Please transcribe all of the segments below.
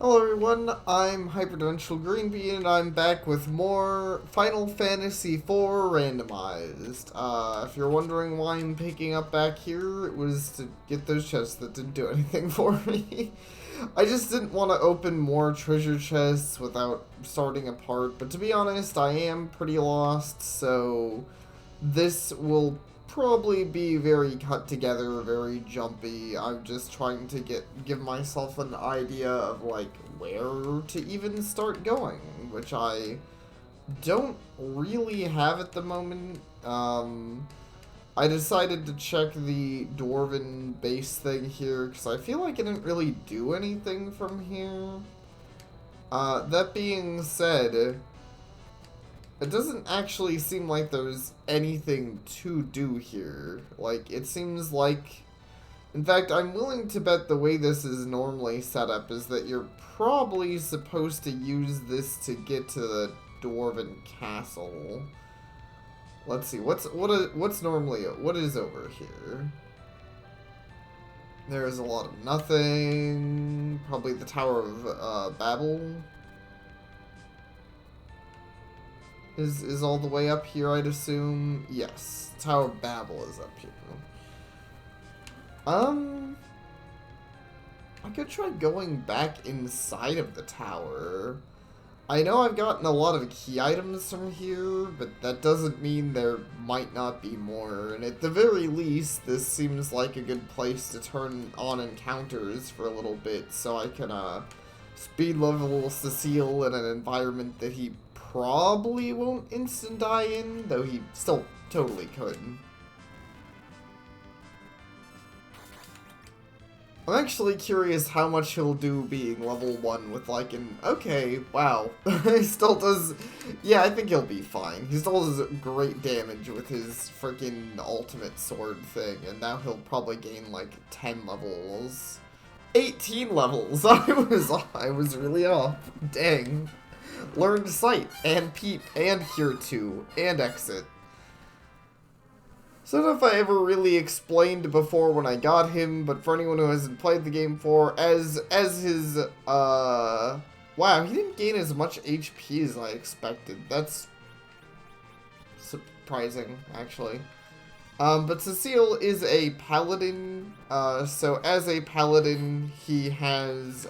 Hello everyone, I'm Hyperdimensional Greenbean and I'm back with more Final Fantasy IV Randomized. If you're wondering why I'm picking up back here, it was to get those chests that didn't do anything for me. I just didn't want to open more treasure chests without starting a part, but to be honest, I am pretty lost, so this will probably be very cut together, very jumpy. I'm just trying to give myself an idea of like where to even start going, which I don't really have at the moment. I decided to check the Dwarven base thing here because I feel like I didn't really do anything from here. That being said, it doesn't actually seem like there's anything to do here. Like, it seems like... In fact, I'm willing to bet the way this is normally set up is that you're probably supposed to use this to get to the Dwarven Castle. Let's see, what is over here? There's a lot of nothing. Probably the Tower of Babel. Is all the way up here, I'd assume. Yes, Tower of Babel is up here. I could try going back inside of the tower. I know I've gotten a lot of key items from here, but that doesn't mean there might not be more. And at the very least, this seems like a good place to turn on encounters for a little bit, so I can, speed level Cecile in an environment that he probably won't instant die in, though he still totally could. I'm actually curious how much he'll do being level 1 with like an... Okay, wow. He still does... Yeah, I think he'll be fine. He still does great damage with his freaking ultimate sword thing, and now he'll probably gain like 10 levels. 18 levels! I was really off. Dang. Learned Sight, and Peep, and Cure 2, and Exit. So I don't know if I ever really explained before when I got him, but for anyone who hasn't played the game before, as his, wow, he didn't gain as much HP as I expected. That's surprising, actually. But Cecile is a paladin, so as a paladin, he has,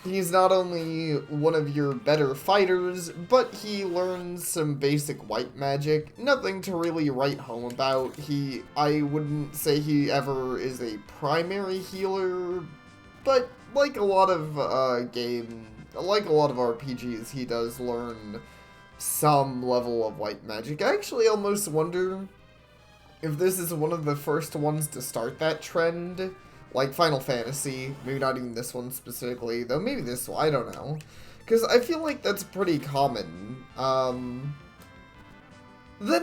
he's not only one of your better fighters, but he learns some basic white magic. Nothing to really write home about. I wouldn't say he ever is a primary healer, but like a lot of like a lot of RPGs, he does learn some level of white magic. I actually almost wonder if this is one of the first ones to start that trend. Like Final Fantasy, maybe not even this one specifically, though maybe this one, I don't know. Because I feel like that's pretty common. Then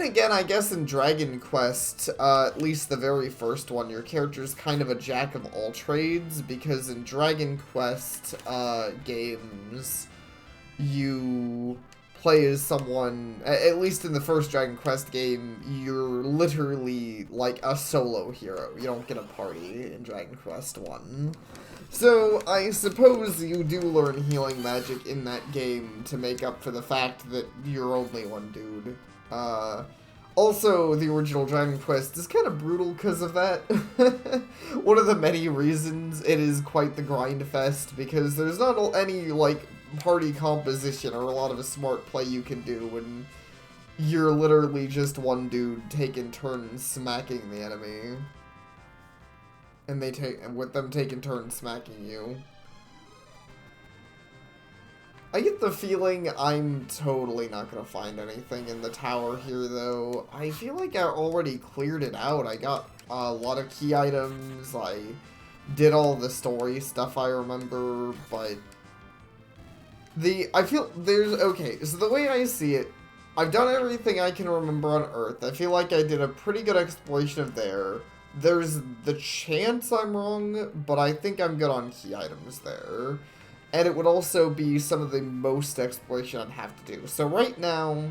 again, I guess in Dragon Quest, at least the very first one, your character's kind of a jack of all trades, because in Dragon Quest games, you play as someone, at least in the first Dragon Quest game, you're literally like a solo hero. You don't get a party in Dragon Quest 1. So I suppose you do learn healing magic in that game to make up for the fact that you're only one dude. Also, the original Dragon Quest is kind of brutal because of that. One of the many reasons it is quite the grind fest, because there's not any, like, party composition or a lot of a smart play you can do when you're literally just one dude taking turns smacking the enemy. And with them taking turns smacking you. I get the feeling I'm totally not gonna find anything in the tower here, though. I feel like I already cleared it out. I got a lot of key items, I did all the story stuff I remember, but... okay, so the way I see it, I've done everything I can remember on Earth. I feel like I did a pretty good exploration of there. There's the chance I'm wrong, but I think I'm good on key items there. And it would also be some of the most exploration I'd have to do. So right now,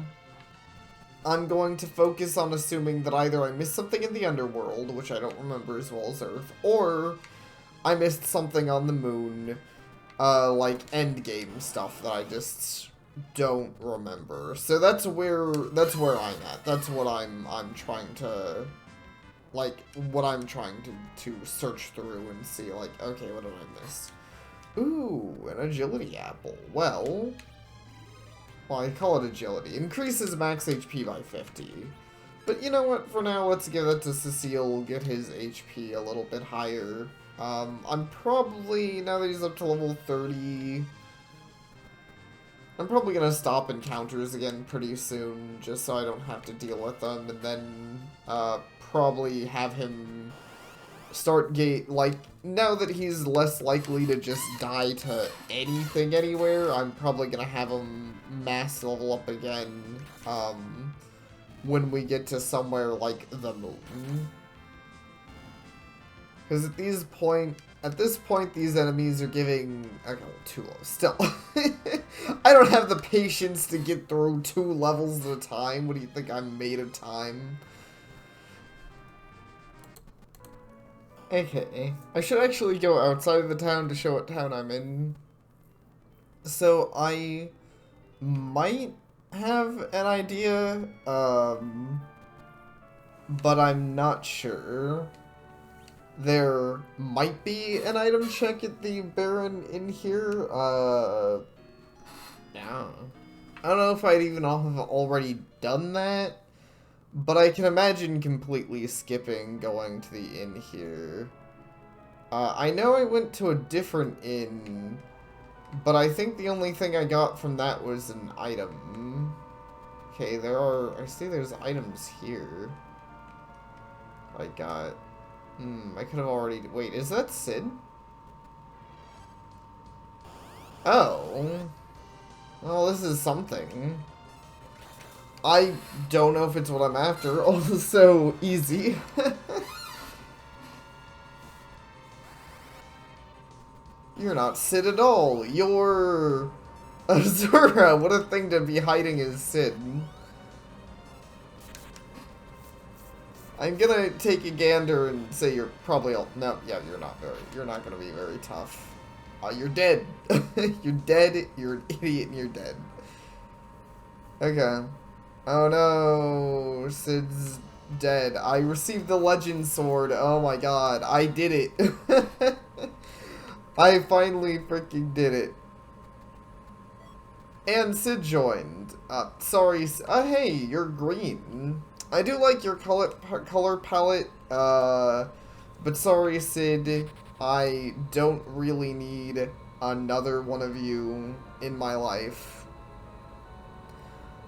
I'm going to focus on assuming that either I missed something in the underworld, which I don't remember as well as Earth, or I missed something on the moon, like end game stuff that I just don't remember. So that's where I'm at. That's what I'm trying to, like, what I'm trying to search through and see, like, okay, what did I miss? Ooh, an agility apple. Well, I call it agility. Increases max HP by 50. But you know what? For now, let's give it to Cecile, get his HP a little bit higher. I'm probably, now that he's up to level 30, I'm probably gonna stop encounters again pretty soon, just so I don't have to deal with them, and then, probably have him start like, now that he's less likely to just die to anything anywhere, I'm probably gonna have him mass level up again, when we get to somewhere like the moon. Because at this point, these enemies are giving, okay, too low, still. I don't have the patience to get through 2 levels at a time. What do you think, I'm made of time? Okay, I should actually go outside of the town to show what town I'm in. So I might have an idea, but I'm not sure. There might be an item check at the Baron in here, yeah. I don't know if I'd even have already done that, but I can imagine completely skipping going to the inn here. I know I went to a different inn, but I think the only thing I got from that was an item. Okay, I see there's items here. I got, I could have already, wait, is that Sid? Oh. Well, this is something. I don't know if it's what I'm after. Also easy. You're not Sid at all. You're Azura. What a thing to be hiding as Sid. I'm gonna take a gander and say you're probably all, no, yeah, you're not gonna be very tough. You're dead. You're dead. You're an idiot and you're dead. Okay. Oh no, Sid's dead. I received the legend sword. Oh my god, I did it. I finally freaking did it. And Sid joined. Sorry, hey, you're green. I do like your color palette, but sorry, Sid, I don't really need another one of you in my life.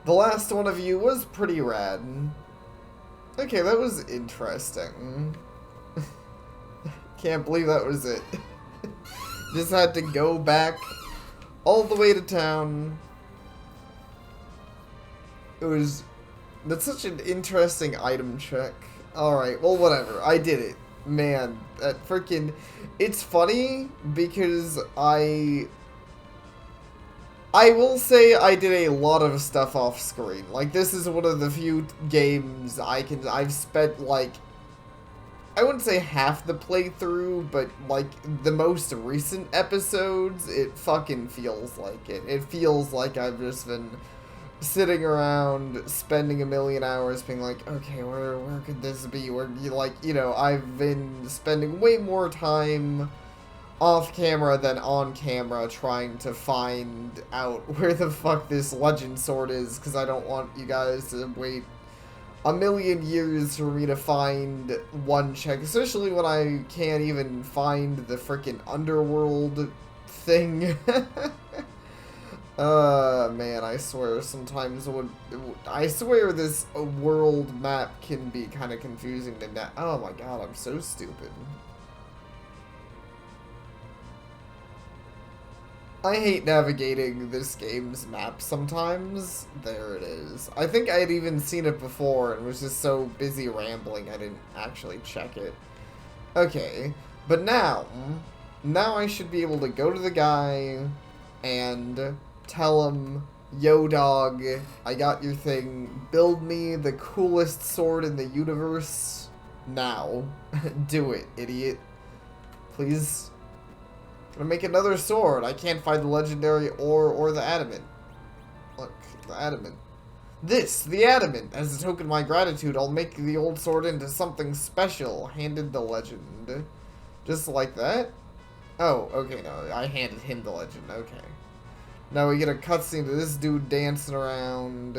The last one of you was pretty rad. Okay, that was interesting. Can't believe that was it. Just had to go back all the way to town. That's such an interesting item check. Alright, well, whatever. I did it. Man, that freaking... It's funny because I will say I did a lot of stuff off screen. Like, this is one of the few games I've spent, like, I wouldn't say half the playthrough, but, like, the most recent episodes, it fucking feels like it. It feels like I've just been sitting around, spending a million hours being like, okay, where could this be? Where, like, you know, I've been spending way more time off camera than on camera trying to find out where the fuck this legend sword is, because I don't want you guys to wait a million years for me to find one check, especially when I can't even find the frickin' underworld thing. Man, I swear sometimes I swear this world map can be kind of confusing to oh my god, I'm so stupid. I hate navigating this game's map sometimes. There it is. I think I had even seen it before and was just so busy rambling I didn't actually check it. Okay, but now I should be able to go to the guy and tell him, yo dog, I got your thing, build me the coolest sword in the universe now. Do it, idiot. please. I'm gonna make another sword. I can't find the legendary or the adamant. Look, the adamant. The adamant. As a token of my gratitude, I'll make the old sword into something special. Handed the legend. Just like that? Oh, okay, no. I handed him the legend. Okay. Now we get a cutscene of this dude dancing around.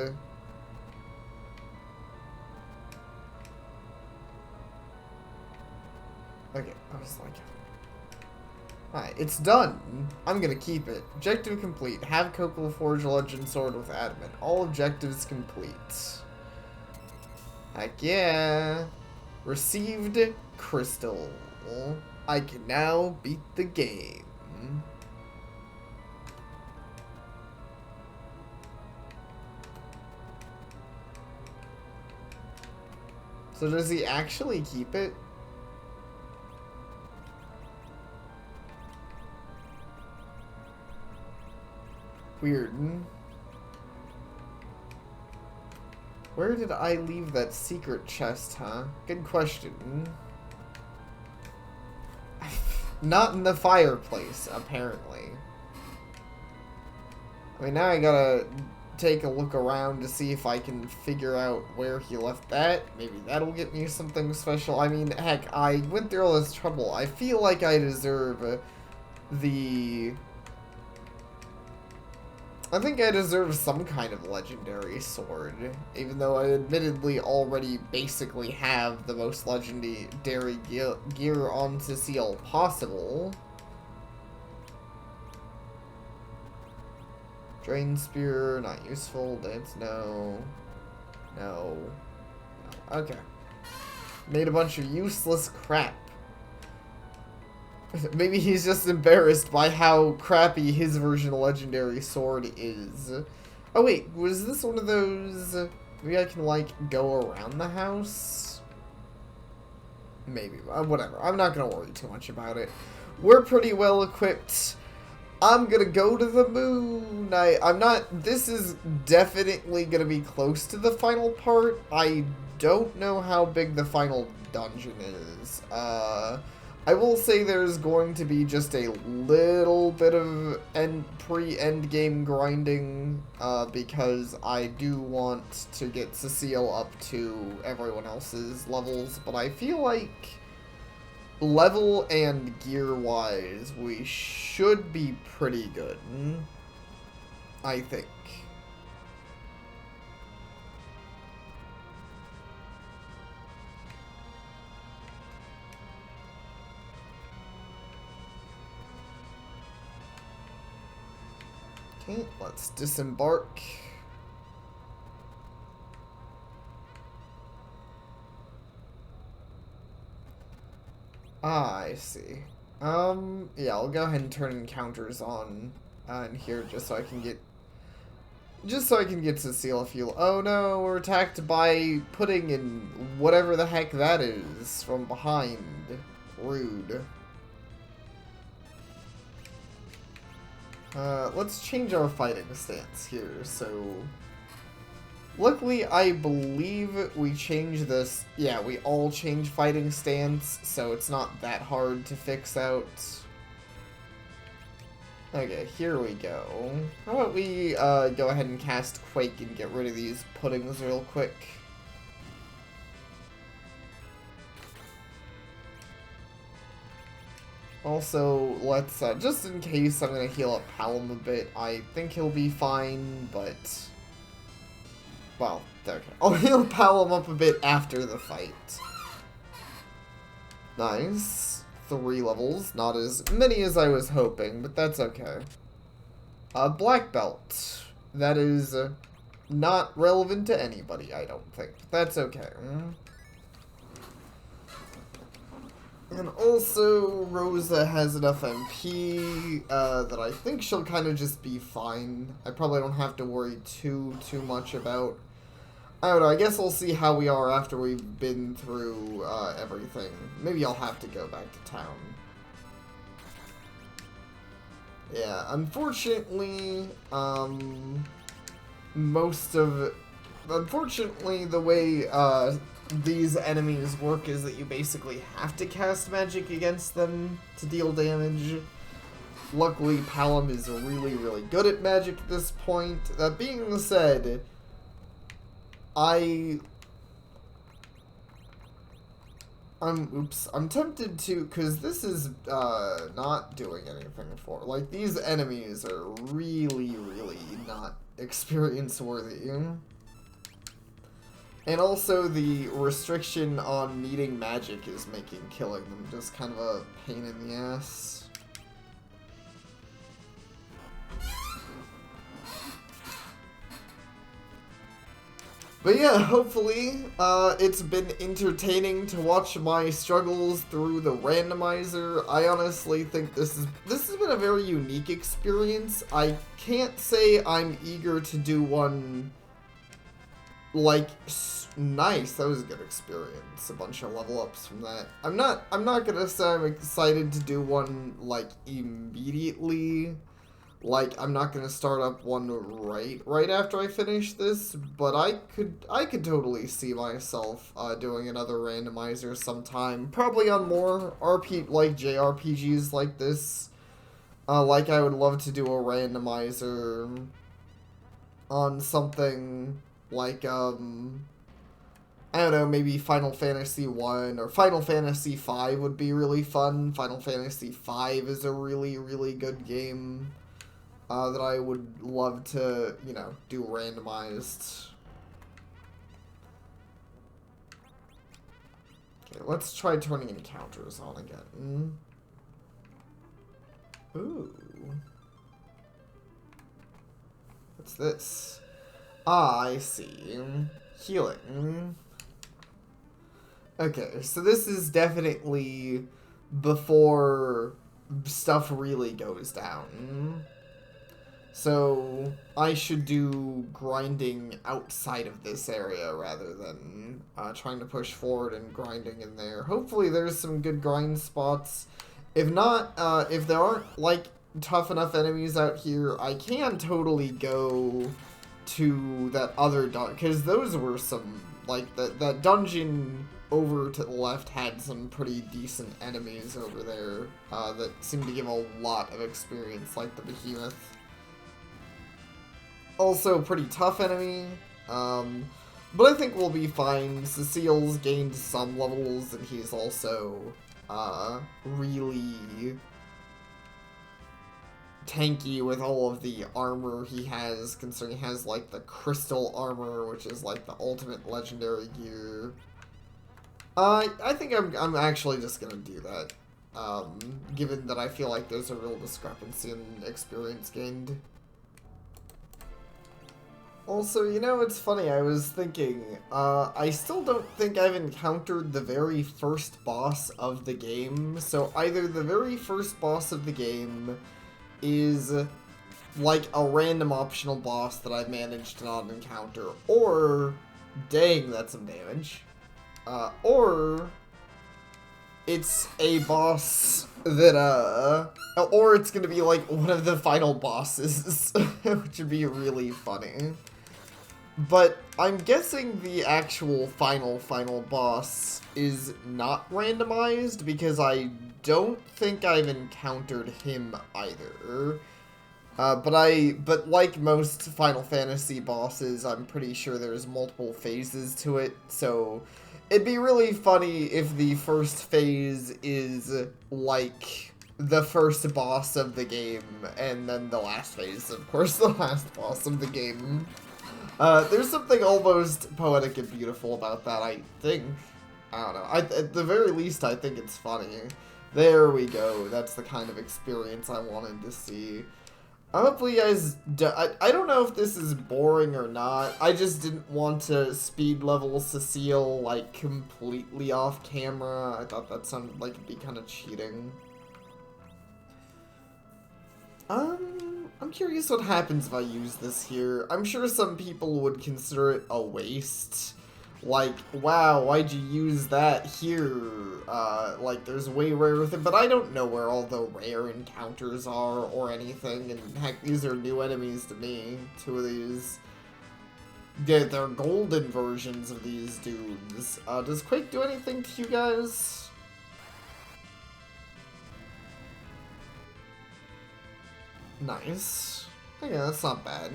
Okay, I was like... Alright, it's done. I'm gonna keep it. Objective complete. Have Coco forge a legend sword with adamant. All objectives complete. Heck yeah. Received crystal. I can now beat the game. So does he actually keep it? Weird. Where did I leave that secret chest, huh? Good question. Not in the fireplace, apparently. I mean, now I gotta take a look around to see if I can figure out where he left that. Maybe that'll get me something special. I mean, heck, I went through all this trouble. I feel like I deserve the... I think I deserve some kind of legendary sword, even though I admittedly already basically have the most legendary gear on Cecile possible. Drain Spear, not useful. Dance, no. No. Okay. Made a bunch of useless crap. Maybe he's just embarrassed by how crappy his version of Legendary Sword is. Oh wait, was this one of those... Maybe I can, like, go around the house? Maybe. Whatever. I'm not gonna worry too much about it. We're pretty well equipped. I'm gonna go to the moon. I'm not... This is definitely gonna be close to the final part. I don't know how big the final dungeon is. I will say there's going to be just a little bit of pre-end game grinding, because I do want to get Cecile up to everyone else's levels, but I feel like level and gear-wise, we should be pretty good, I think. Okay, let's disembark. Ah, I see. Yeah, I'll go ahead and turn encounters on in here just so I can get Cecile a few. Oh no, we're attacked by pudding and whatever the heck that is from behind. Rude. Let's change our fighting stance here, so... Luckily, I believe we changed this... Yeah, we all change fighting stance, so it's not that hard to fix out. Okay, here we go. How about we, go ahead and cast Quake and get rid of these puddings real quick. Also, let's, just in case, I'm gonna heal up Palom a bit. I think he'll be fine, but... Well, okay. I'll heal Palom up a bit after the fight. Nice. 3 levels. Not as many as I was hoping, but that's okay. Black Belt. That is, not relevant to anybody, I don't think. That's okay. And also, Rosa has enough MP that I think she'll kind of just be fine. I probably don't have to worry too much about... I don't know, I guess we'll see how we are after we've been through everything. Maybe I'll have to go back to town. Yeah, unfortunately, unfortunately, the way these enemies work is that you basically have to cast magic against them to deal damage. Luckily, Palom is really, really good at magic at this point. That being said, I'm tempted to, because this is not doing anything for, like, these enemies are really, really not experience worthy. And also the restriction on needing magic is making killing them just kind of a pain in the ass. But yeah, hopefully, it's been entertaining to watch my struggles through the randomizer. I honestly think this has been a very unique experience. I can't say I'm eager to do one, like, nice. That was a good experience. A bunch of level ups from that. I'm not gonna say I'm excited to do one, like, immediately. Like, I'm not gonna start up one right after I finish this, but I could totally see myself doing another randomizer sometime, probably on more JRPGs like this. Like, I would love to do a randomizer on something like I don't know, maybe Final Fantasy 1 or Final Fantasy 5 would be really fun. Final Fantasy 5 is a really, really good game. That I would love to, you know, do randomized. Okay, let's try turning encounters on again. Ooh. What's this? Ah, I see. Healing. Okay, so this is definitely before stuff really goes down. So, I should do grinding outside of this area rather than trying to push forward and grinding in there. Hopefully there's some good grind spots. If not, if there aren't, like, tough enough enemies out here, I can totally go to that other dungeon, because those were some, like, that dungeon over to the left had some pretty decent enemies over there that seemed to give a lot of experience, like the behemoth. Also, pretty tough enemy, but I think we'll be fine. Cecile's gained some levels, and he's also, really tanky with all of the armor he has, considering he has, like, the crystal armor, which is, like, the ultimate legendary gear. I think I'm actually just gonna do that, given that I feel like there's a real discrepancy in experience gained. Also, you know, it's funny, I was thinking, I still don't think I've encountered the very first boss of the game, so either the very first boss of the game is, like, a random optional boss that I've managed to not encounter, or, dang, that's some damage, or it's a boss that, or it's gonna be, like, one of the final bosses, which would be really funny. But I'm guessing the actual final boss is not randomized, because I don't think I've encountered him either. But like most Final Fantasy bosses, I'm pretty sure there's multiple phases to it, so it'd be really funny if the first phase is, like, the first boss of the game, and then the last phase, of course, the last boss of the game. There's something almost poetic and beautiful about that, I think. I don't know. At the very least, I think it's funny. There we go. That's the kind of experience I wanted to see. Hopefully you guys... I don't know if this is boring or not. I just didn't want to speed level Cecile, like, completely off camera. I thought that sounded like it'd be kind of cheating. I'm curious what happens if I use this here. I'm sure some people would consider it a waste. Like, wow, why'd you use that here? Like, there's way rarer with it, but I don't know where all the rare encounters are or anything, and heck, these are new enemies to me, 2 of these. they're golden versions of these dudes. Does Quake do anything to you guys? Nice. Okay, that's not bad.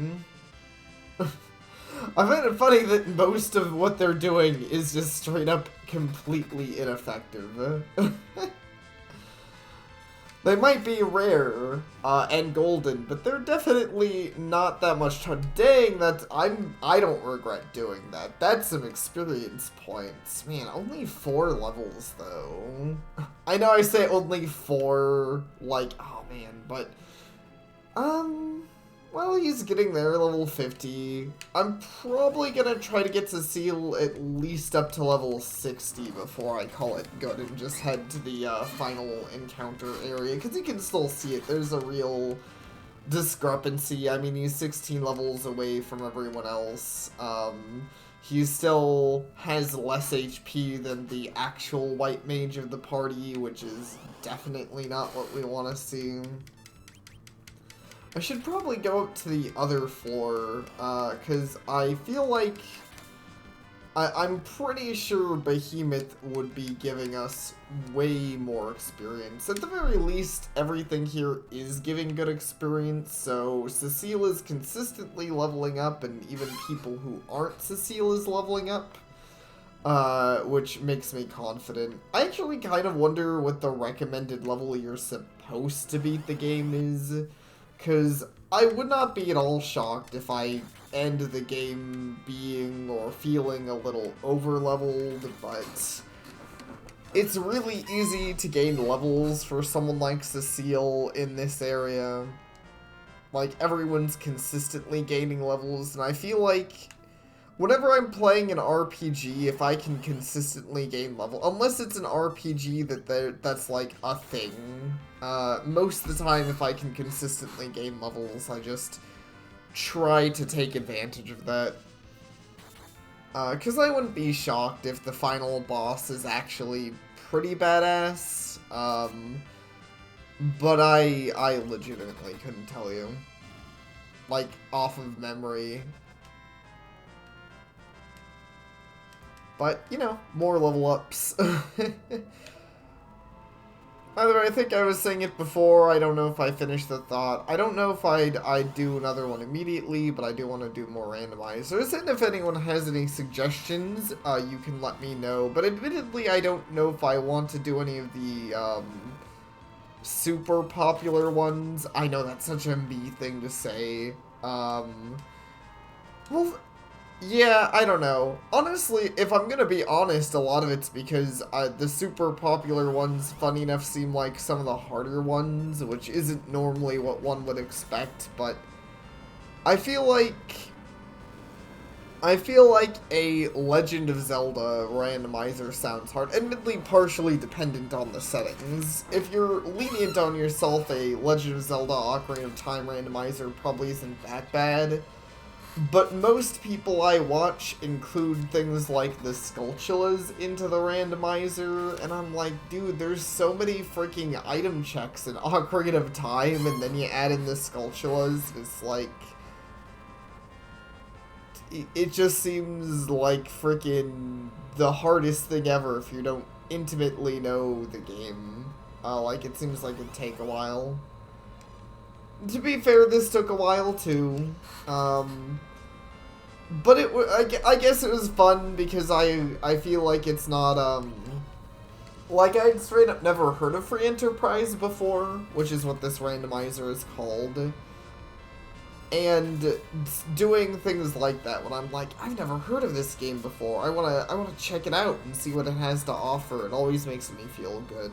I find it funny that most of what they're doing is just straight up completely ineffective. They might be rare and golden, but they're definitely not that much time. Dang, I don't regret doing that. That's some experience points. Man, only 4 levels though. I know I say only 4, like, oh man, but well, he's getting there, level 50. I'm probably gonna try to get Cecile at least up to level 60 before I call it good and just head to the final encounter area, because you can still see it. There's a real discrepancy. I mean, he's 16 levels away from everyone else. He still has less HP than the actual white mage of the party, which is definitely not what we want to see. I should probably go up to the other floor, because I feel like I'm pretty sure Behemoth would be giving us way more experience. At the very least, everything here is giving good experience, so Cecile is consistently leveling up, and even people who aren't Cecile is leveling up, which makes me confident. I actually kind of wonder what the recommended level you're supposed to beat the game is. Because I would not be at all shocked if I end the game being or feeling a little over-leveled, but it's really easy to gain levels for someone like Cecile in this area. Like, everyone's consistently gaining levels, and I feel like whenever I'm playing an RPG, if I can consistently gain level, unless it's an RPG that's like a thing, most of the time if I can consistently gain levels, I just try to take advantage of that. Because I wouldn't be shocked if the final boss is actually pretty badass, but I legitimately couldn't tell you. Like, off of memory. But, you know, more level ups. By the way, I think I was saying it before. I don't know if I finished the thought. I don't know if I'd do another one immediately, but I do want to do more randomizers. And if anyone has any suggestions, you can let me know. But admittedly, I don't know if I want to do any of the super popular ones. I know that's such a me thing to say. Well, yeah, I don't know. Honestly, if I'm gonna be honest, a lot of it's because the super popular ones, funny enough, seem like some of the harder ones, which isn't normally what one would expect, but I feel like a Legend of Zelda randomizer sounds hard, admittedly partially dependent on the settings. If you're lenient on yourself, a Legend of Zelda Ocarina of Time randomizer probably isn't that bad. But most people I watch include things like the Skulltulas into the randomizer, and I'm like, dude, there's so many freaking item checks in Ocarina of Time, and then you add in the Skulltulas, it's like... It just seems like freaking the hardest thing ever if you don't intimately know the game. Like, it seems like it'd take a while. To be fair, this took a while too, but I guess it was fun because I feel like it's not, like I'd straight up never heard of Free Enterprise before, which is what this randomizer is called, and doing things like that when I'm like, I've never heard of this game before, I wanna check it out and see what it has to offer, it always makes me feel good.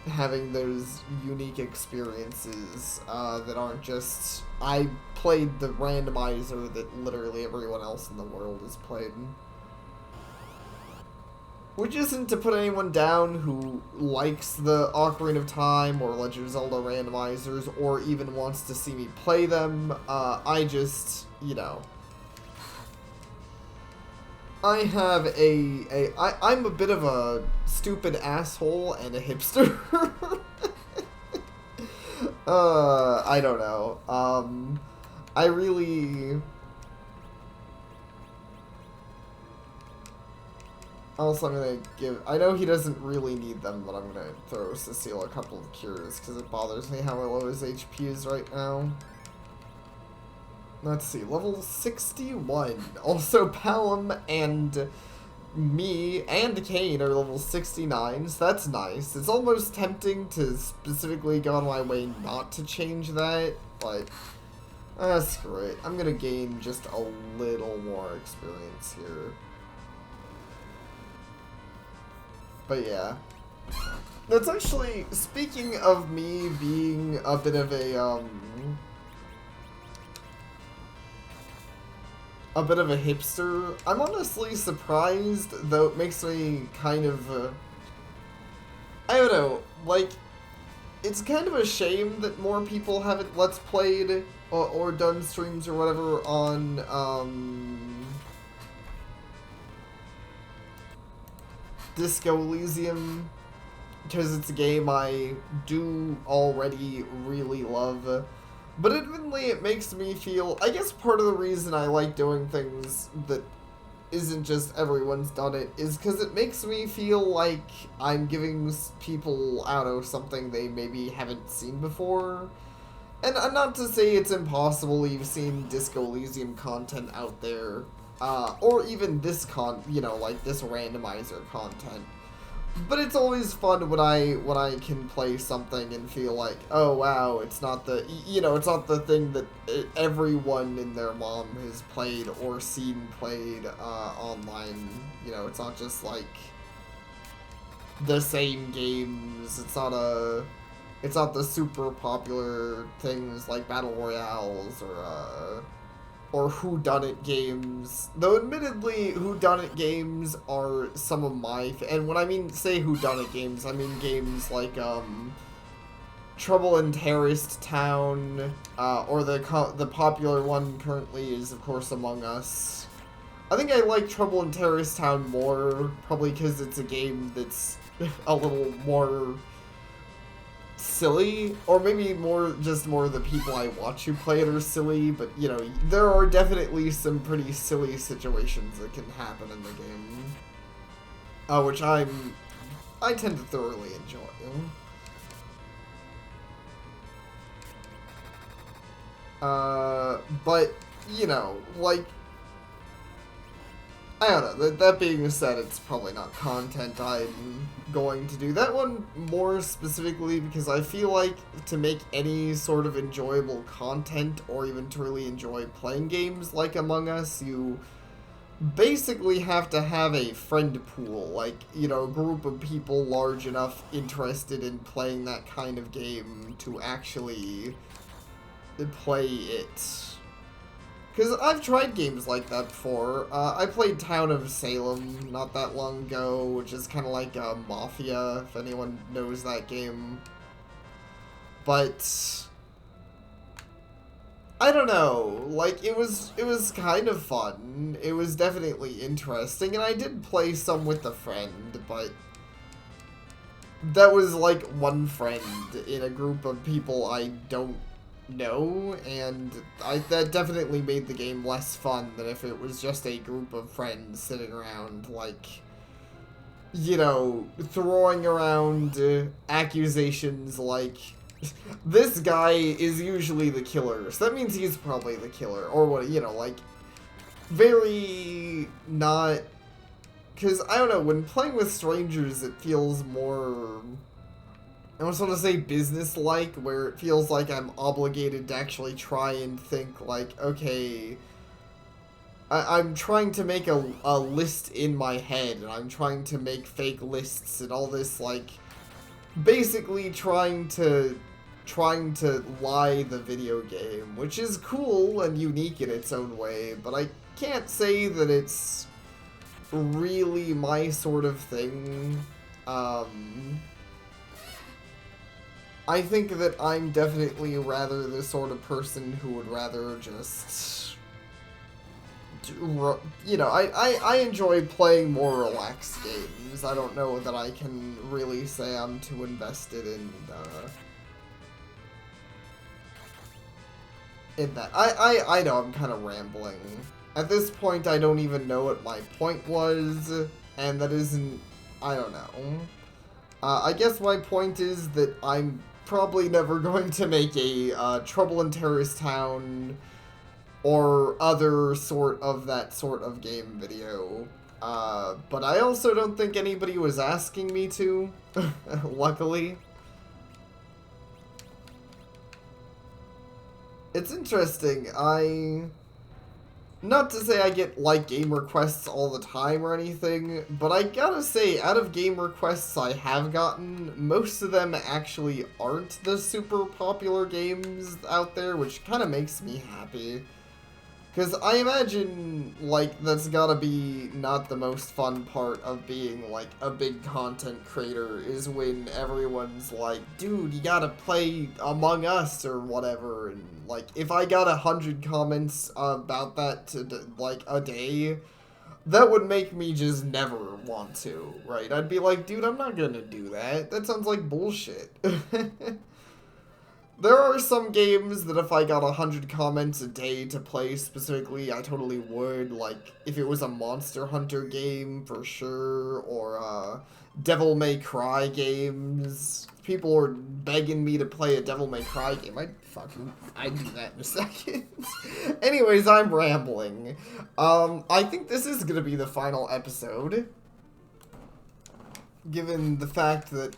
Having those unique experiences that aren't just, I played the randomizer that literally everyone else in the world has played. Which isn't to put anyone down who likes the Ocarina of Time or Legend of Zelda randomizers or even wants to see me play them. I just, you know, I have I'm a bit of a stupid asshole and a hipster. I don't know. I really... Also, I'm gonna give... I know he doesn't really need them, but I'm gonna throw Cecile a couple of cures, because it bothers me how low his HP is right now. Let's see, level 61. Also, Palom and me and Kane are level 69, so that's nice. It's almost tempting to specifically go on my way not to change that, but screw it. I'm gonna gain just a little more experience here. But yeah. That's actually, speaking of me being a bit of a hipster, I'm honestly surprised, though it makes me kind of, I don't know, like, it's kind of a shame that more people haven't Let's Played or done streams or whatever on, Disco Elysium, because it's a game I do already really love. But admittedly, it makes me feel... I guess part of the reason I like doing things that isn't just everyone's done it is because it makes me feel like I'm giving people, I don't know, something they maybe haven't seen before. And not to say it's impossible you've seen Disco Elysium content out there, or even this like this randomizer content. But it's always fun when I can play something and feel like, oh wow, it's not the, it's not the thing that everyone and their mom has played or seen played online. It's not just like the same games. It's not the super popular things like battle royales or whodunit games. Though admittedly, whodunit games are some of my... And when I say whodunit games, I mean games like, Trouble in Terrorist Town, or the popular one currently is, of course, Among Us. I think I like Trouble in Terrorist Town more, probably because it's a game that's a little more silly, or maybe more the people I watch who play it are silly, but there are definitely some pretty silly situations that can happen in the game, which I tend to thoroughly enjoy. But like, I don't know, that being said, it's probably not content I'm going to do. That one more specifically because I feel like to make any sort of enjoyable content or even to really enjoy playing games like Among Us, you basically have to have a friend pool, like, a group of people large enough interested in playing that kind of game to actually play it. Because I've tried games like that before. I played Town of Salem not that long ago, which is kind of like Mafia, if anyone knows that game. But I don't know, like, it was kind of fun. It was definitely interesting, and I did play some with a friend, but that was like one friend in a group of people I don't know, and that definitely made the game less fun than if it was just a group of friends sitting around, like, throwing around accusations like, this guy is usually the killer, so that means he's probably the killer, or what, like, very not, because, I don't know, when playing with strangers, it feels more, I almost want to say business-like, where it feels like I'm obligated to actually try and think, like, okay, I'm trying to make a list in my head, and I'm trying to make fake lists and all this, like, basically trying to lie the video game, which is cool and unique in its own way, but I can't say that it's really my sort of thing. I think that I'm definitely rather the sort of person who would rather just, I enjoy playing more relaxed games. I don't know that I can really say I'm too invested in, in that. I know I'm kind of rambling. At this point, I don't even know what my point was, and that isn't... I don't know. I guess my point is that I'm probably never going to make a Trouble in Terrorist Town or other sort of game video. But I also don't think anybody was asking me to, luckily. It's interesting, not to say I get, like, game requests all the time or anything, but I gotta say, out of game requests I have gotten, most of them actually aren't the super popular games out there, which kind of makes me happy. Because I imagine, like, that's gotta be not the most fun part of being, like, a big content creator, is when everyone's like, dude, you gotta play Among Us or whatever, and, like, if I got 100 comments about that like, a day, that would make me just never want to, right? I'd be like, dude, I'm not gonna do that. That sounds like bullshit. There are some games that if I got 100 comments a day to play specifically, I totally would. Like, if it was a Monster Hunter game, for sure, or, Devil May Cry games. People were begging me to play a Devil May Cry game. I'd do that in a second. Anyways, I'm rambling. I think this is gonna be the final episode. Given the fact that,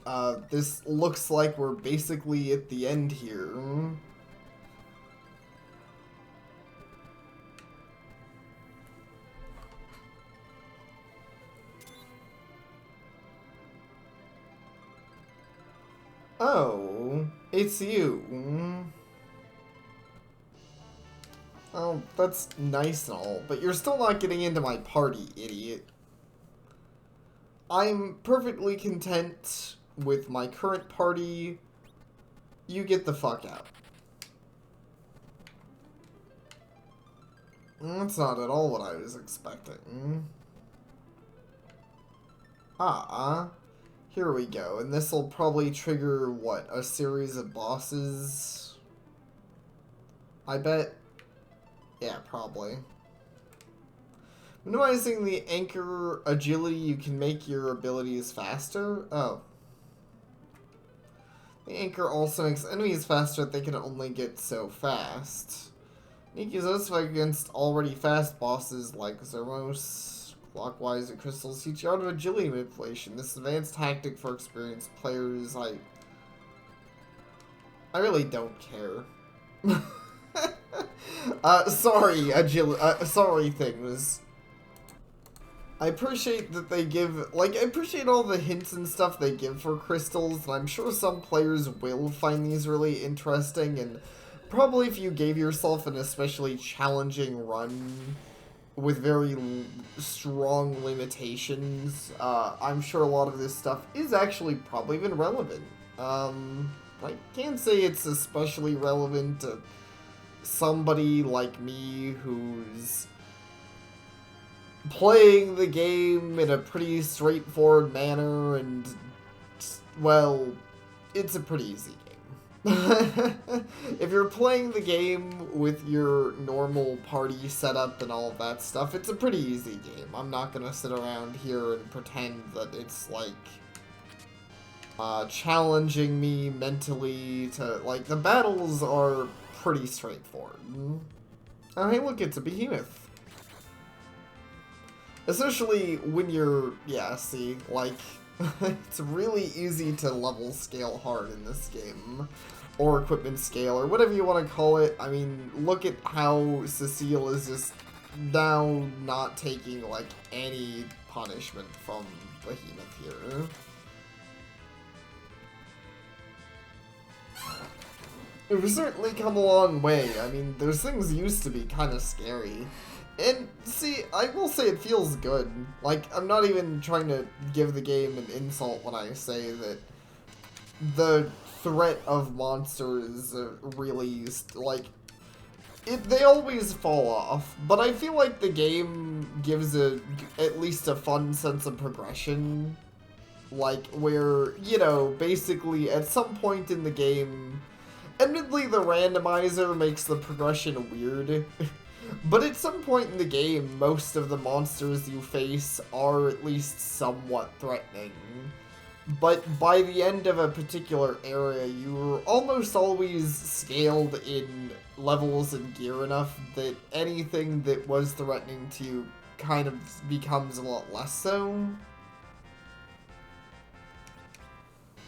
this looks like we're basically at the end here. Oh, it's you. Oh, that's nice and all, but you're still not getting into my party, idiot. I'm perfectly content with my current party. You get the fuck out. That's not at all what I was expecting. Here we go. And this will probably trigger, what, a series of bosses? I bet. Yeah, probably. Minimizing the anchor agility, you can make your abilities faster. Oh. The anchor also makes enemies faster, they can only get so fast. Nick is also against already fast bosses like Zermos, Clockwise, and Crystals. Teach you out of agility manipulation. This advanced tactic for experienced players, I really don't care. Sorry things. I appreciate that they give, like, I appreciate all the hints and stuff they give for crystals, and I'm sure some players will find these really interesting, and probably if you gave yourself an especially challenging run with very strong limitations, I'm sure a lot of this stuff is actually probably even relevant. I can't say it's especially relevant to somebody like me who's playing the game in a pretty straightforward manner, and, well, it's a pretty easy game. If you're playing the game with your normal party setup and all of that stuff, it's a pretty easy game. I'm not gonna sit around here and pretend that it's, like, challenging me mentally to, like, the battles are pretty straightforward. Oh, hey, look, it's a behemoth. Especially when you're, yeah, see, like, it's really easy to level scale hard in this game. Or equipment scale, or whatever you want to call it. I mean, look at how Cecile is just now not taking, like, any punishment from Behemoth here. We've certainly come a long way. I mean, those things used to be kind of scary. And, see, I will say it feels good. Like, I'm not even trying to give the game an insult when I say that the threat of monsters really, like, they always fall off. But I feel like the game gives at least a fun sense of progression. Like, where, you know, basically at some point in the game, Admittedly, the randomizer makes the progression weird, but at some point in the game, most of the monsters you face are at least somewhat threatening. But by the end of a particular area, you're almost always scaled in levels and gear enough that anything that was threatening to you kind of becomes a lot less so.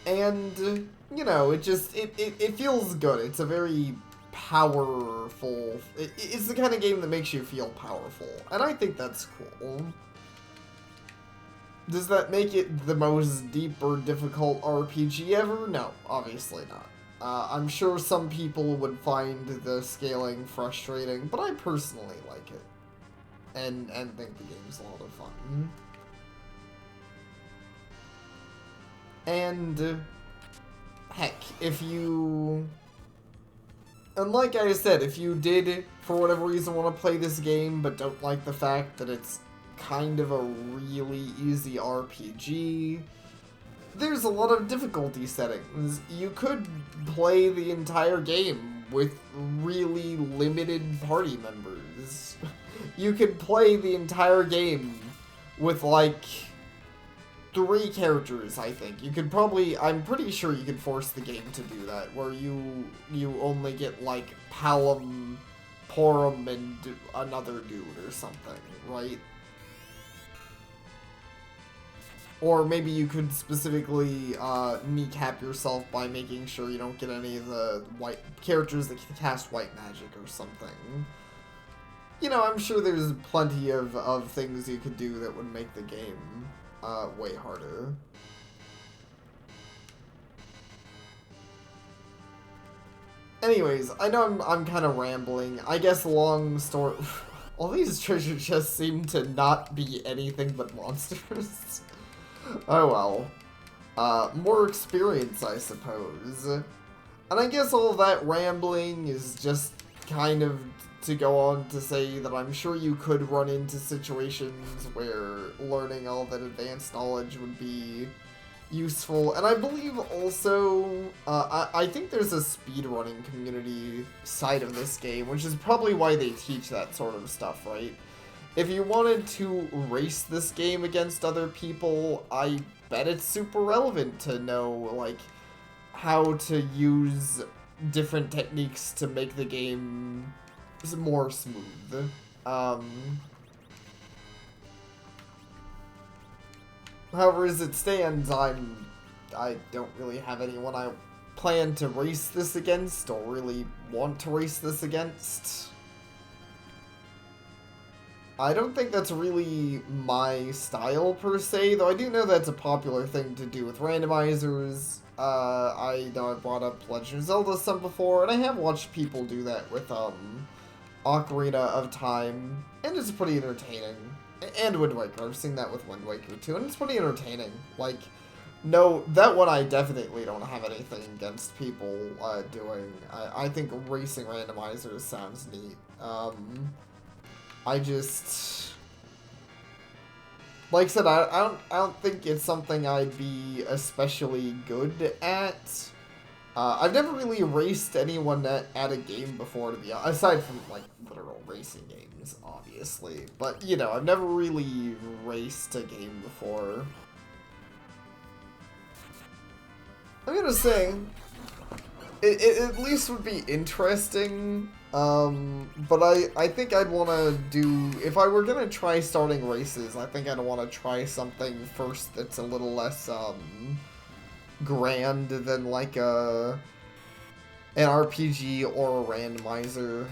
And, you know, it feels good. It's a very powerful... It's the kind of game that makes you feel powerful. And I think that's cool. Does that make it the most deep or difficult RPG ever? No, obviously not. I'm sure some people would find the scaling frustrating, but I personally like it. And think the game's a lot of fun. And, heck, if you... And like I said, if you did, for whatever reason, want to play this game, but don't like the fact that it's kind of a really easy RPG, there's a lot of difficulty settings. You could play the entire game with really limited party members. You could play the entire game with, like, 3 characters, I think. You could probably, I'm pretty sure you could force the game to do that, where you only get, like, Palom, Porum, and another dude or something, right? Or maybe you could specifically kneecap yourself by making sure you don't get any of the white characters that can cast white magic or something. You know, I'm sure there's plenty of things you could do that would make the game way harder. Anyways, I know I'm kind of rambling. I guess long story... All these treasure chests seem to not be anything but monsters. Oh well. More experience, I suppose. And I guess all that rambling is just kind of to go on to say that I'm sure you could run into situations where learning all that advanced knowledge would be useful. And I believe also, I think there's a speedrunning community side of this game, which is probably why they teach that sort of stuff, right? If you wanted to race this game against other people, I bet it's super relevant to know, like, how to use different techniques to make the game more smooth. However, as it stands, I don't really have anyone I plan to race this against, or really want to race this against. I don't think that's really my style, per se, though I do know that's a popular thing to do with randomizers. I know I brought up Legend of Zelda some before, and I have watched people do that with, Ocarina of Time, and it's pretty entertaining. And Wind Waker, I've seen that with Wind Waker too, and it's pretty entertaining. Like, no, that one I definitely don't have anything against people, doing. I think racing randomizers sounds neat. I just... Like I said, I don't think it's something I'd be especially good at. I've never really raced anyone at a game before, to be honest, aside from, like, literal racing games, obviously. But, you know, I've never really raced a game before. I'm gonna say, it at least would be interesting, but I think I'd want to do, if I were gonna try starting races, I think I'd want to try something first that's a little less, grand than like an RPG or a randomizer,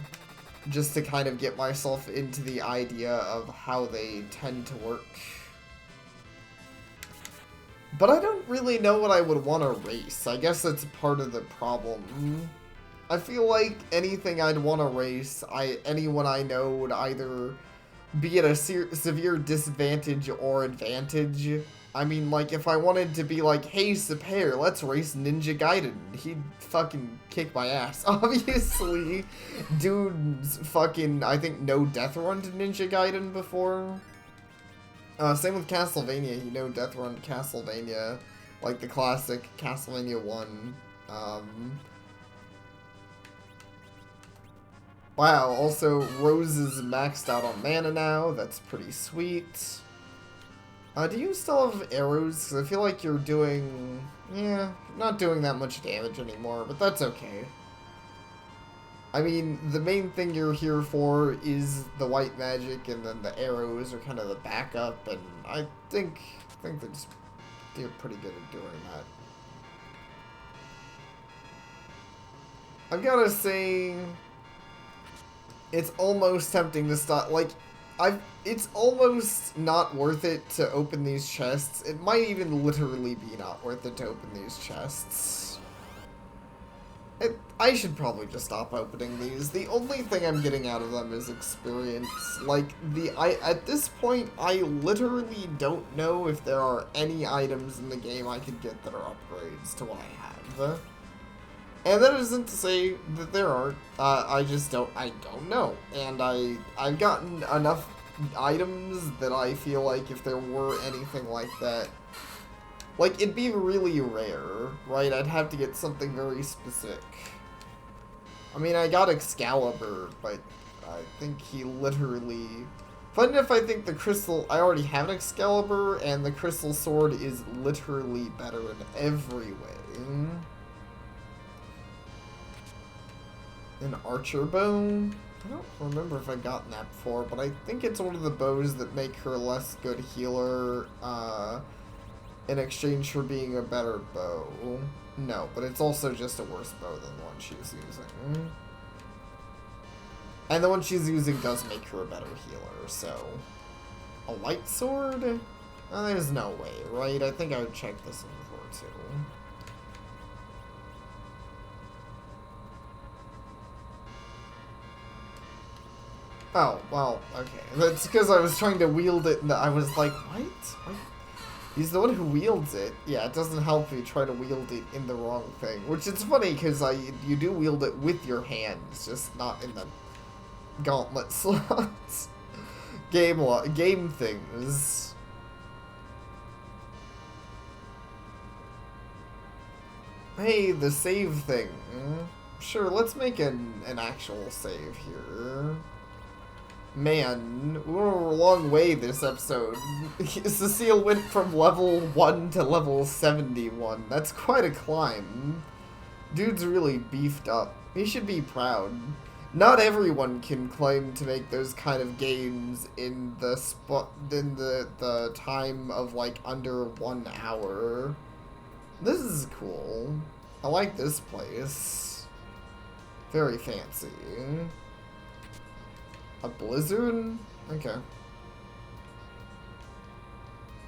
just to kind of get myself into the idea of how they tend to work. But I don't really know what I would want to race. I guess that's part of the problem. I feel like anything I'd want to race, anyone I know would either be at a severe disadvantage or advantage. I mean, like, if I wanted to be like, hey, Super, let's race Ninja Gaiden, he'd fucking kick my ass. Obviously, dude's fucking, I think, no death run to Ninja Gaiden before. Same with Castlevania, you know, death run to Castlevania, like the classic Castlevania 1. Wow, also, Rose is maxed out on mana now. That's pretty sweet. Do you still have arrows? Because I feel like you're doing... Yeah, not doing that much damage anymore, but that's okay. I mean, the main thing you're here for is the white magic, and then the arrows are kind of the backup, and I think they're pretty good at doing that. I've gotta say, it's almost tempting to stop. Like, it's almost not worth it to open these chests. It might even literally be not worth it to open these chests. I should probably just stop opening these. The only thing I'm getting out of them is experience. Like, at this point, I literally don't know if there are any items in the game I could get that are upgrades to what I have. And that isn't to say that there aren't. I don't know. And I've gotten enough items that I feel like if there were anything like that, like, it'd be really rare, right? I'd have to get something very specific. I mean, I got Excalibur, but I think he literally... Fun enough, I think the crystal... I already have an Excalibur, and the crystal sword is literally better in every way. An archer bow? I don't remember if I've gotten that before, but I think it's one of the bows that make her a less good healer, in exchange for being a better bow. No, but it's also just a worse bow than the one she's using. And the one she's using does make her a better healer, so... A light sword? There's no way, right? I think I would check this one before, too. Oh, well, okay. That's because I was trying to wield it, and I was like, what? He's the one who wields it. Yeah, it doesn't help if you try to wield it in the wrong thing. Which is funny, because you do wield it with your hands, just not in the gauntlet slots. Game things. Hey, the save thing. Sure, let's make an actual save here. Man, we're a long way this episode. Cecile went from level 1 to level 71. That's quite a climb. Dude's really beefed up. He should be proud. Not everyone can claim to make those kind of games in the time of like under 1 hour. This is cool. I like this place. Very fancy. A blizzard? Okay.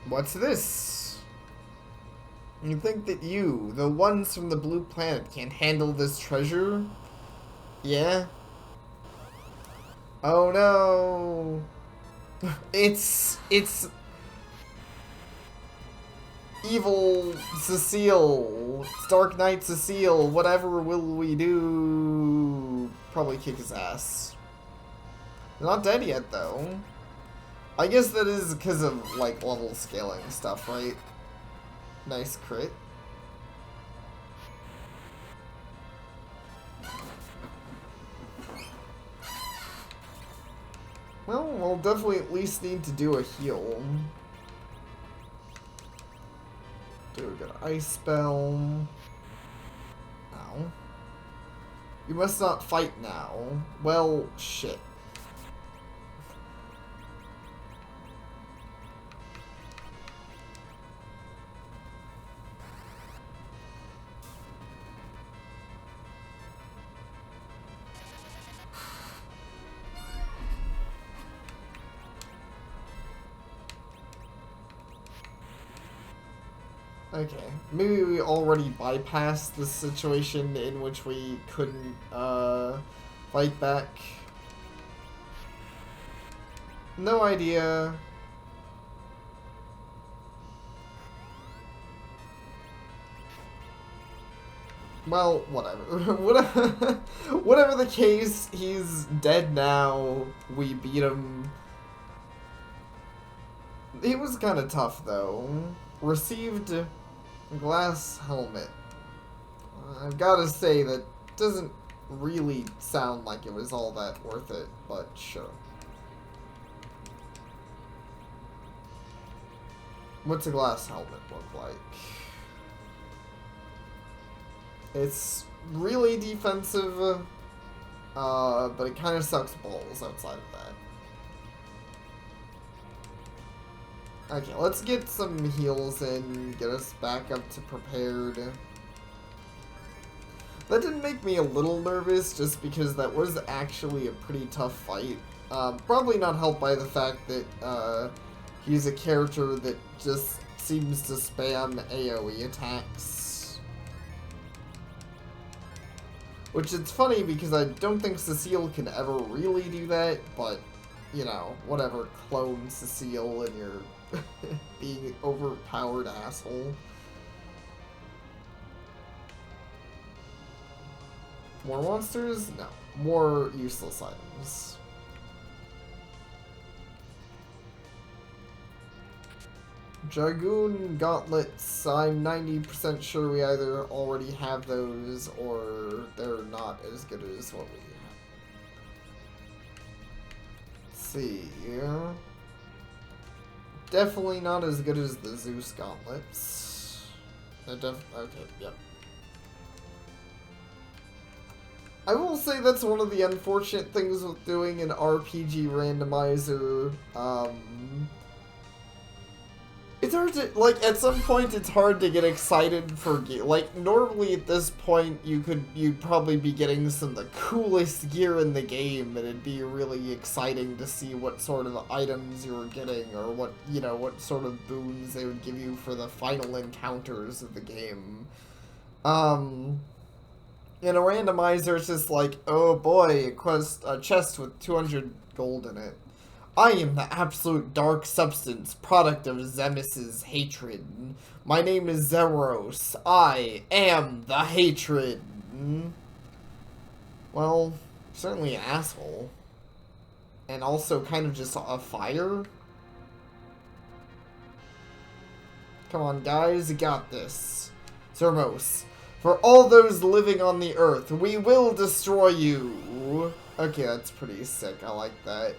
What's this? You think that you, the ones from the blue planet, can handle this treasure? Yeah? Oh no! It's evil Cecile. It's Dark Knight Cecile. Whatever will we do? Probably kick his ass. Not dead yet, though. I guess that is because of, like, level scaling stuff, right? Nice crit. Well, we'll definitely at least need to do a heal. Do a good ice spell. Ow. You must not fight now. Well, shit. Okay, maybe we already bypassed the situation in which we couldn't, fight back. No idea. Well, whatever. Whatever the case, he's dead now. We beat him. He was kind of tough, though. Received a glass helmet. I've got to say that doesn't really sound like it was all that worth it, but sure. What's a glass helmet look like? It's really defensive, but it kind of sucks balls outside of that. Okay, let's get some heals in, get us back up to prepared. That did make me a little nervous, just because that was actually a pretty tough fight. Probably not helped by the fact that, he's a character that just seems to spam AoE attacks. Which it's funny because I don't think Cecile can ever really do that, but, you know, whatever, clone Cecile and you're being overpowered asshole. More monsters? No. More useless items. Dragoon gauntlets, I'm 90% sure we either already have those or they're not as good as what we have. Let's see. Definitely not as good as the Zeus gauntlets. Okay, yep. I will say that's one of the unfortunate things with doing an RPG randomizer. It's hard to, like, at some point it's hard to get excited for, like, normally at this point you'd probably be getting some of the coolest gear in the game, and it'd be really exciting to see what sort of items you were getting, or what, you know, what sort of boons they would give you for the final encounters of the game. In a randomizer, it's just like, oh boy, a chest with 200 gold in it. I am the absolute dark substance, product of Zemis's hatred. My name is Zeros. I am the hatred. Well, certainly an asshole. And also kind of just a fire. Come on, guys, you got this. Zermos, for all those living on the earth, we will destroy you. Okay, that's pretty sick. I like that.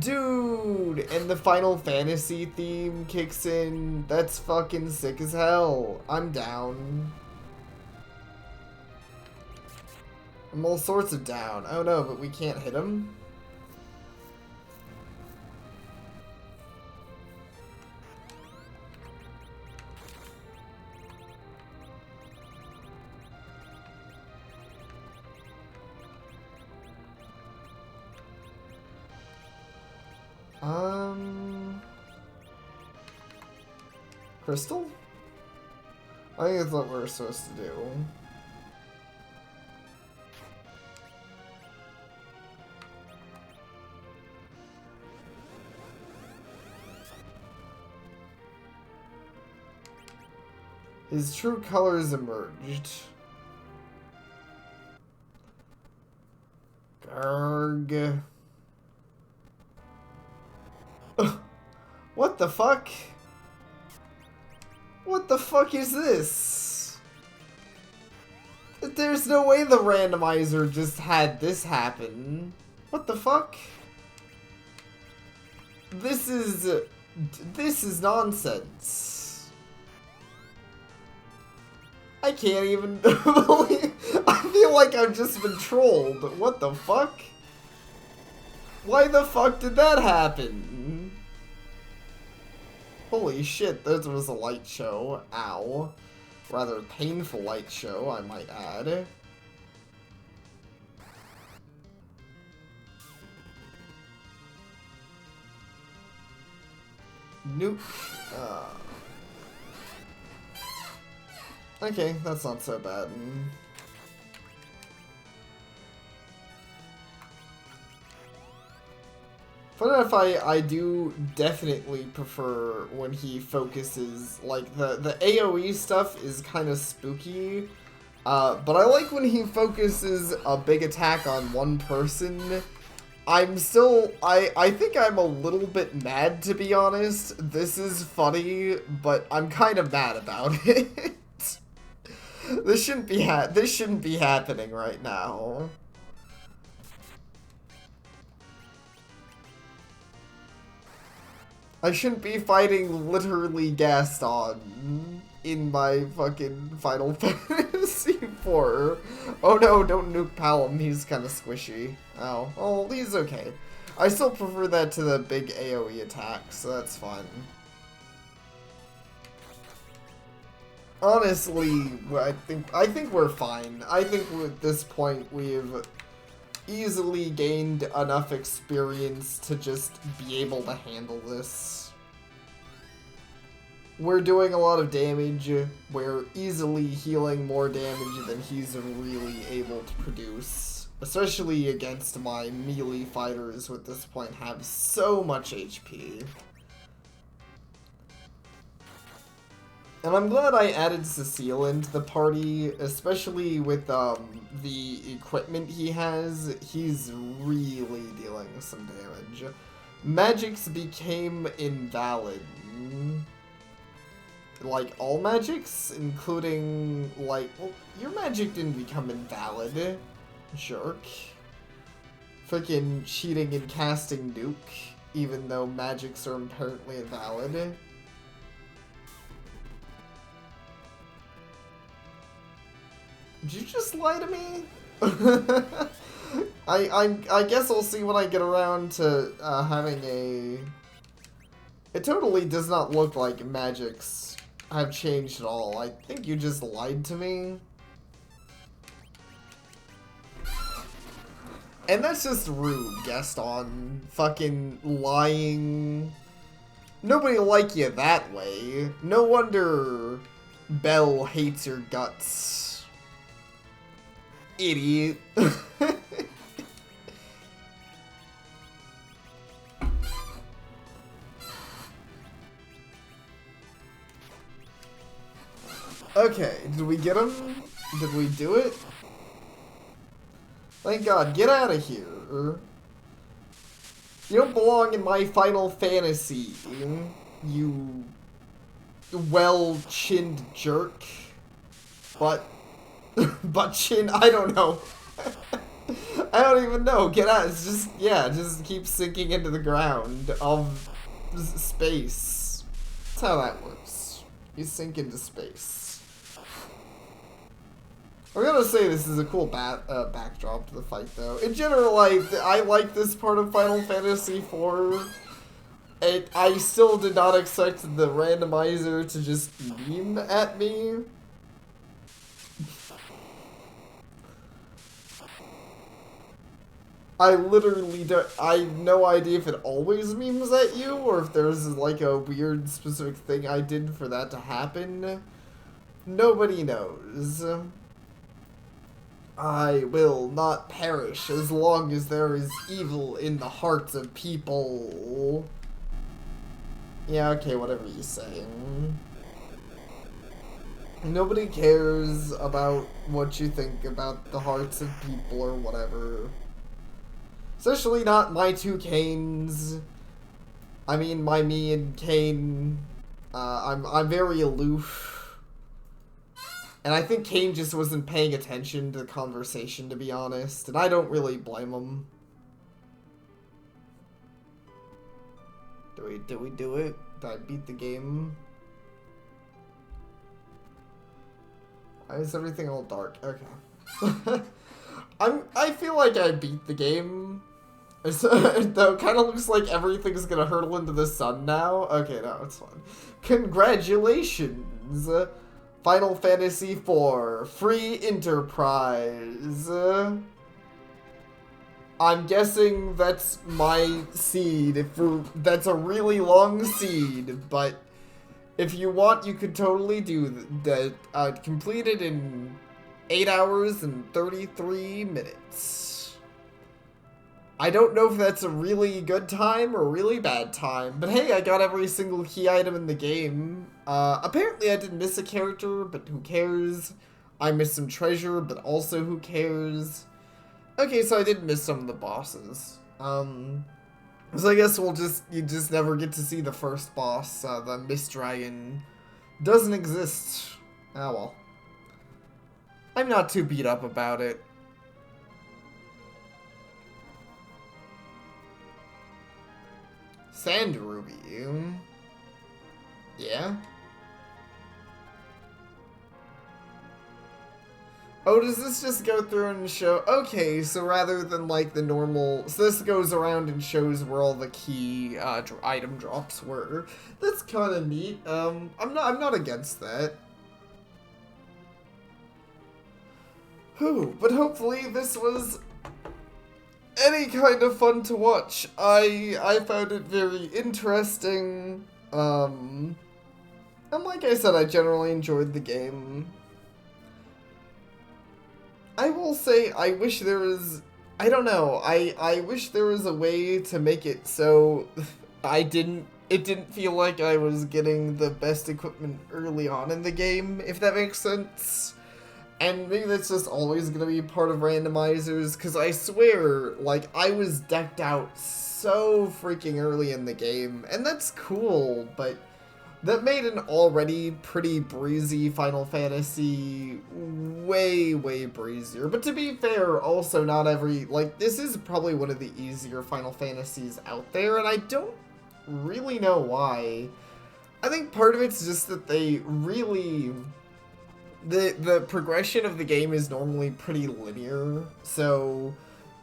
Dude, and the Final Fantasy theme kicks in. That's fucking sick as hell. I'm down. I'm all sorts of down. Oh no, but we can't hit him. Crystal? I think that's what we're supposed to do. His true colors emerged. Garg. What the fuck? What the fuck is this? There's no way the randomizer just had this happen. What the fuck? This is nonsense. I can't even believe. I feel like I've just been trolled. What the fuck? Why the fuck did that happen? Holy shit, this was a light show. Ow. Rather painful light show, I might add. Nuke. Okay, that's not so bad. But if I do definitely prefer when he focuses, like, the AoE stuff is kind of spooky, but I like when he focuses a big attack on one person. I'm still, I think I'm a little bit mad, to be honest. This is funny, but I'm kind of mad about it. This shouldn't be happening right now. I shouldn't be fighting literally Gaston in my fucking Final Fantasy 4. Oh no, don't nuke Palom, he's kinda squishy. Oh, he's okay. I still prefer that to the big AoE attack, so that's fine. Honestly, I think we're fine. I think at this point we've easily gained enough experience to just be able to handle this. We're doing a lot of damage. We're easily healing more damage than he's really able to produce. Especially against my melee fighters who at this point have so much HP. And I'm glad I added Cecile into the party, especially with the equipment he has. He's really dealing some damage. Magics became invalid. Like, all magics? Including, like, well, your magic didn't become invalid. Jerk. Freaking cheating and casting nuke, even though magics are apparently invalid. Did you just lie to me? I guess I'll see when I get around to having a... It totally does not look like magics have changed at all. I think you just lied to me. And that's just rude, Gaston. Fucking lying. Nobody will like you that way. No wonder Belle hates your guts. Idiot. Okay, did we get him? Did we do it? Thank God, get out of here. You don't belong in my Final Fantasy, you well-chinned jerk. Butt chin, I don't know. I don't even know. Get out. It's just, yeah, just keep sinking into the ground of space. That's how that works. You sink into space. I'm gonna say this is a cool backdrop to the fight, though. In general, I like this part of Final Fantasy IV. I still did not expect the randomizer to just meme at me. I literally don't, I have no idea if it always memes at you, or if there's like a weird specific thing I did for that to happen. Nobody knows. I will not perish as long as there is evil in the hearts of people. Yeah, okay, whatever you say. Nobody cares about what you think about the hearts of people or whatever. Especially not my two Kanes. I mean, me and Kane. I'm very aloof. And I think Kane just wasn't paying attention to the conversation, to be honest. And I don't really blame him. Did we do it? Did I beat the game? Why is everything all dark? Okay. I feel like I beat the game. Though it kind of looks like everything's gonna hurtle into the sun now. Okay, no, it's fine. Congratulations! Final Fantasy IV Free Enterprise. I'm guessing that's my seed. That's a really long seed, but if you want, you could totally do that. Complete it in 8 hours and 33 minutes. I don't know if that's a really good time or a really bad time, but hey, I got every single key item in the game. Apparently I didn't miss a character, but who cares? I missed some treasure, but also who cares? Okay, so I did miss some of the bosses. So I guess you just never get to see the first boss. The Mist Dragon doesn't exist. Oh well. I'm not too beat up about it. Sand Ruby. Yeah? Oh, does this just go through and show... Okay, so rather than, like, the normal... So this goes around and shows where all the key item drops were. That's kind of neat. I'm not against that. Whew, but hopefully this was any kind of fun to watch. I found it very interesting. And like I said, I generally enjoyed the game. I will say, I wish there was, I don't know, I wish there was a way to make it so it didn't feel like I was getting the best equipment early on in the game, if that makes sense. And maybe that's just always gonna be part of randomizers, because I swear, like, I was decked out so freaking early in the game, and that's cool, but that made an already pretty breezy Final Fantasy way, way breezier. But to be fair, also not every, like, this is probably one of the easier Final Fantasies out there, and I don't really know why. I think part of it's just that they really... The progression of the game is normally pretty linear, so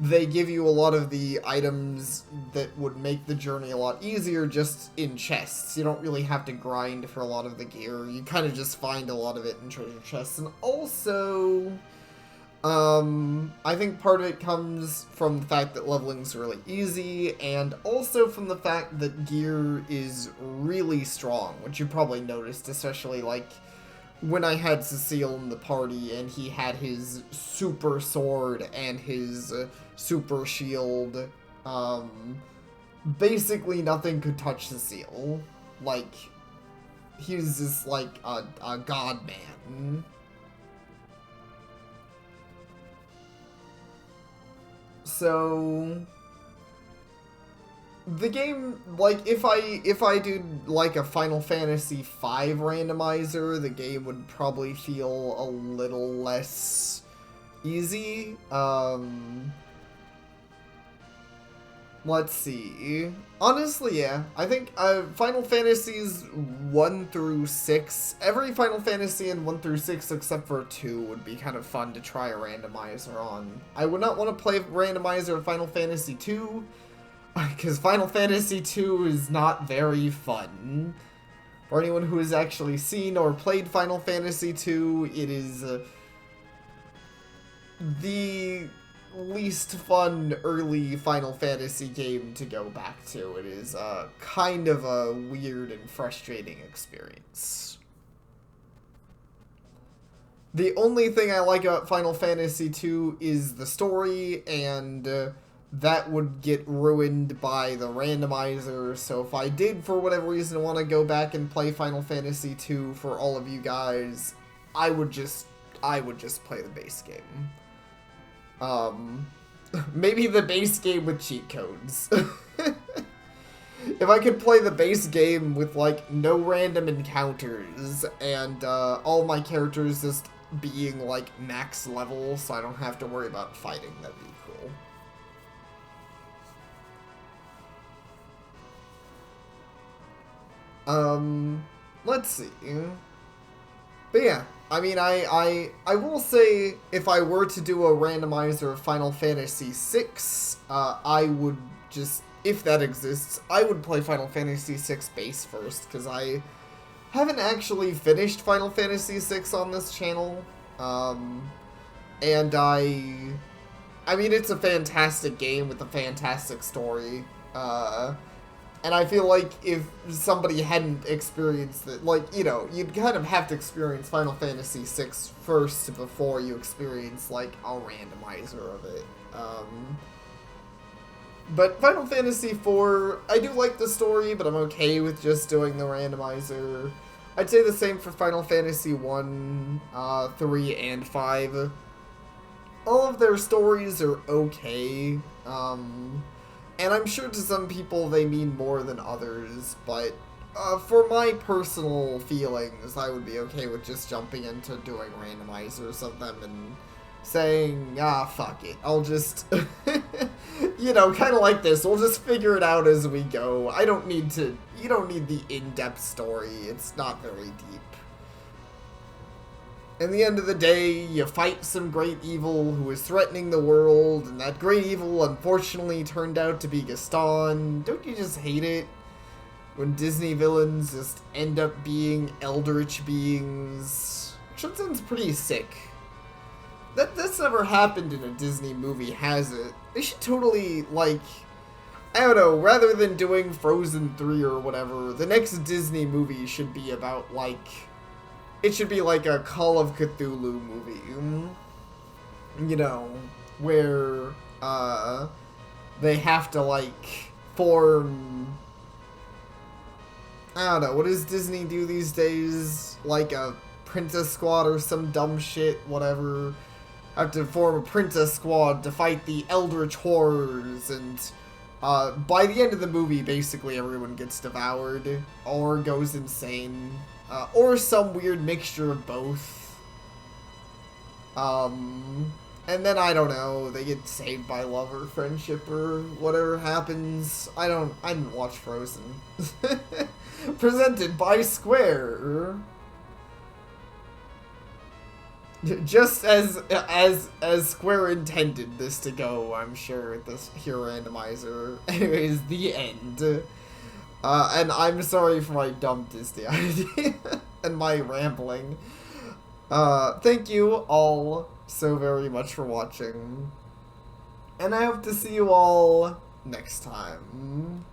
they give you a lot of the items that would make the journey a lot easier just in chests. You don't really have to grind for a lot of the gear. You kind of just find a lot of it in treasure chests. And also, I think part of it comes from the fact that leveling's really easy, and also from the fact that gear is really strong, which you probably noticed, especially, like, when I had Cecile in the party and he had his super sword and his super shield, basically nothing could touch Cecile. Like, he was just like a god man. So... the game, like, if I did, like, a Final Fantasy V randomizer, the game would probably feel a little less easy. Let's see. Honestly, yeah. I think Final Fantasies 1 through 6, every Final Fantasy in 1 through 6 except for 2 would be kind of fun to try a randomizer on. I would not want to play randomizer of Final Fantasy 2, because Final Fantasy II is not very fun. For anyone who has actually seen or played Final Fantasy II, it is the least fun early Final Fantasy game to go back to. It is kind of a weird and frustrating experience. The only thing I like about Final Fantasy II is the story, and that would get ruined by the randomizer, so if I did, for whatever reason, want to go back and play Final Fantasy II for all of you guys, I would just play the base game. Maybe the base game with cheat codes. If I could play the base game with, like, no random encounters, and all my characters just being, like, max level, so I don't have to worry about fighting, that'd be cool. Let's see. But yeah, I mean, I will say, if I were to do a randomizer of Final Fantasy VI, I would just, if that exists, I would play Final Fantasy VI base first, because I haven't actually finished Final Fantasy VI on this channel, and I mean, it's a fantastic game with a fantastic story, and I feel like if somebody hadn't experienced it, like, you know, you'd kind of have to experience Final Fantasy VI first before you experience, like, a randomizer of it. But Final Fantasy IV, I do like the story, but I'm okay with just doing the randomizer. I'd say the same for Final Fantasy 1, 3, and 5. All of their stories are okay, and I'm sure to some people they mean more than others, but For my personal feelings, I would be okay with just jumping into doing randomizers of them and saying, ah, fuck it. I'll just, you know, kind of like this. We'll just figure it out as we go. I don't need to, you don't need the in-depth story. It's not very deep. In the end of the day, you fight some great evil who is threatening the world, and that great evil unfortunately turned out to be Gaston. Don't you just hate it? When Disney villains just end up being eldritch beings. Which sounds pretty sick. That's never happened in a Disney movie, has it? They should totally, like, I don't know, rather than doing Frozen 3 or whatever, the next Disney movie should be about, like, it should be like a Call of Cthulhu movie. You know, where, they have to, like, form, I don't know, what does Disney do these days? Like a Princess Squad or some dumb shit, whatever. Have to form a Princess Squad to fight the Eldritch Horrors, and by the end of the movie, basically everyone gets devoured, or goes insane, or some weird mixture of both. And then, I don't know, they get saved by love or friendship or whatever happens. I didn't watch Frozen. Presented by Square. Just as Square intended this to go, I'm sure, this here randomizer. Anyways, the end. And I'm sorry for my dumb Disney idea and my rambling. Thank you all so very much for watching. And I hope to see you all next time.